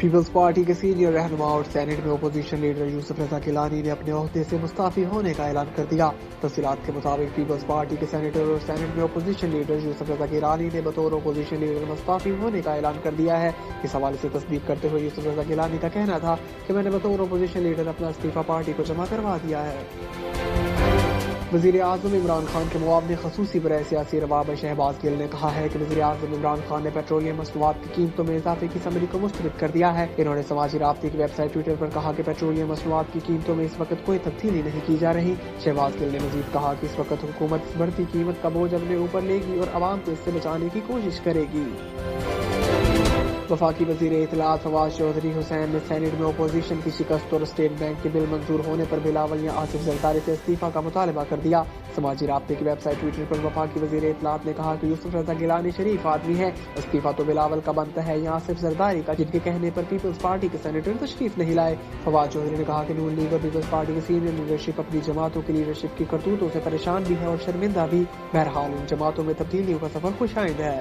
Peoples party کے senior رہنما اور سینیٹ میں اپوزیشن لیڈر یوسف رضا گیلانی نے اپنے عہدے سے مستعفی ہونے کا اعلان کر دیا۔ تفصیلات کے مطابق پیپلز پارٹی کے سینیٹر اور سینیٹ میں اپوزیشن لیڈر یوسف رضا گیلانی نے بطور اپوزیشن لیڈر مستعفی ہونے کا اعلان کر دیا ہے۔ اس حوالے سے تصدیق کرتے ہوئے یوسف رضا گیلانی کا کہنا تھا کہ میں نے بطور اپوزیشن لیڈر اپنا استعفیٰ پارٹی کو جمع کروا دیا ہے۔ وزیر اعظم عمران خان کے معاون خصوصی برائے سیاسی روابط شہباز گل نے کہا ہے کہ وزیر اعظم عمران خان نے پیٹرولیم مصنوعات کی قیمتوں میں اضافے کی سمری کو مسترد کر دیا ہے۔ انہوں نے سماجی رابطے کی ویب سائٹ ٹویٹر پر کہا کہ پیٹرولیم مصنوعات کی قیمتوں میں اس وقت کوئی تبدیلی نہیں کی جا رہی۔ شہباز گل نے مزید کہا کہ اس وقت حکومت اس بڑھتی قیمت کا بوجھ اپنے اوپر لے گی اور عوام کو اس سے بچانے کی کوشش کرے گی۔ وفاقی وزیر اطلاعات فواد چودھری حسین نے سینیٹ میں اپوزیشن کی شکست اور اسٹیٹ بینک کے بل منظور ہونے پر بلاول یا آصف زرداری سے استعفیٰ کا مطالبہ کر دیا۔ سماجی رابطے کی ویب سائٹ ٹویٹر پر وفاقی وزیر اطلاعات نے کہا کہ یوسف رضا گیلانی شریف آدمی ہے، استعفیٰ تو بلاول کا بنتا ہے یا آصف زرداری کا، جن کے کہنے پر پیپلز پارٹی کے سینیٹر تشریف نہیں لائے۔ فواد چودھری نے کہا کہ نون لیگ اور پیپلز پارٹی کی سینئر لیڈرشپ اپنی جماعتوں کی لیڈرشپ کی کرتوتوں سے پریشان بھی ہے اور شرمندہ بھی۔ بہرحال ان جماعتوں میں تبدیلیوں کا سفر خوش آئند ہے۔